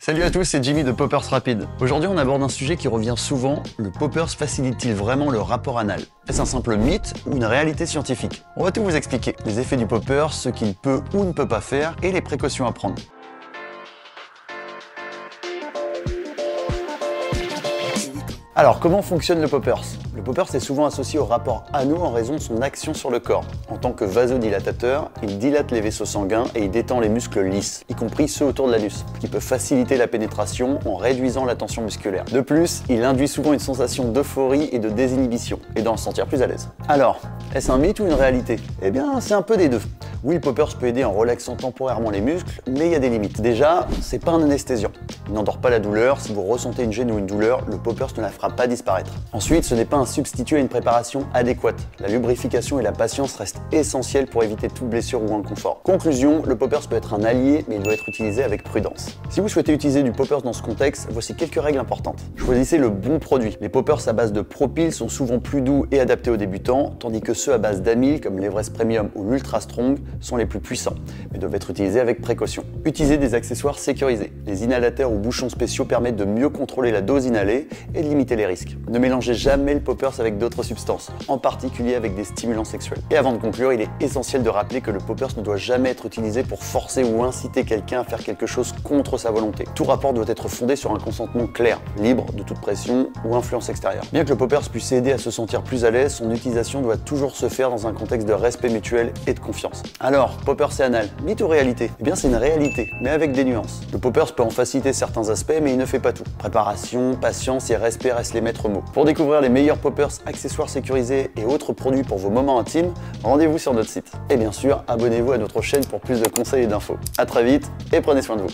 Salut à tous, c'est Jimmy de Poppers Rapide. Aujourd'hui, on aborde un sujet qui revient souvent. Le poppers facilite-t-il vraiment le rapport anal? Est-ce un simple mythe ou une réalité scientifique? On va tout vous expliquer. Les effets du poppers, ce qu'il peut ou ne peut pas faire et les précautions à prendre. Alors, comment fonctionne le poppers? Le poppers est souvent associé au rapport anal en raison de son action sur le corps. En tant que vasodilatateur, il dilate les vaisseaux sanguins et il détend les muscles lisses, y compris ceux autour de l'anus, ce qui peut faciliter la pénétration en réduisant la tension musculaire. De plus, il induit souvent une sensation d'euphorie et de désinhibition, et d'en se sentir plus à l'aise. Alors, est-ce un mythe ou une réalité? Eh bien, c'est un peu des deux. Oui, le poppers peut aider en relaxant temporairement les muscles, mais il y a des limites. Déjà, c'est pas un anesthésiant. Il n'endort pas la douleur. Si vous ressentez une gêne ou une douleur, le poppers ne la fera pas disparaître. Ensuite, ce n'est pas un substitut à une préparation adéquate. La lubrification et la patience restent essentielles pour éviter toute blessure ou inconfort. Conclusion, le poppers peut être un allié, mais il doit être utilisé avec prudence. Si vous souhaitez utiliser du poppers dans ce contexte, voici quelques règles importantes. Choisissez le bon produit. Les poppers à base de propyl sont souvent plus doux et adaptés aux débutants, tandis que ceux à base d'amyle, comme l'Everest Premium ou l'Ultra Strong, sont les plus puissants, mais doivent être utilisés avec précaution. Utilisez des accessoires sécurisés. Les inhalateurs ou bouchons spéciaux permettent de mieux contrôler la dose inhalée et de limiter les risques. Ne mélangez jamais le poppers avec d'autres substances, en particulier avec des stimulants sexuels. Et avant de conclure, il est essentiel de rappeler que le poppers ne doit jamais être utilisé pour forcer ou inciter quelqu'un à faire quelque chose contre sa volonté. Tout rapport doit être fondé sur un consentement clair, libre de toute pression ou influence extérieure. Bien que le poppers puisse aider à se sentir plus à l'aise, son utilisation doit toujours se faire dans un contexte de respect mutuel et de confiance. Alors, poppers et anal, mythe ou réalité? Eh bien, c'est une réalité, mais avec des nuances. Le poppers peut en faciliter certains aspects, mais il ne fait pas tout. Préparation, patience et respect restent les maîtres mots. Pour découvrir les meilleurs poppers, accessoires sécurisés et autres produits pour vos moments intimes, rendez-vous sur notre site. Et bien sûr, abonnez-vous à notre chaîne pour plus de conseils et d'infos. À très vite et prenez soin de vous.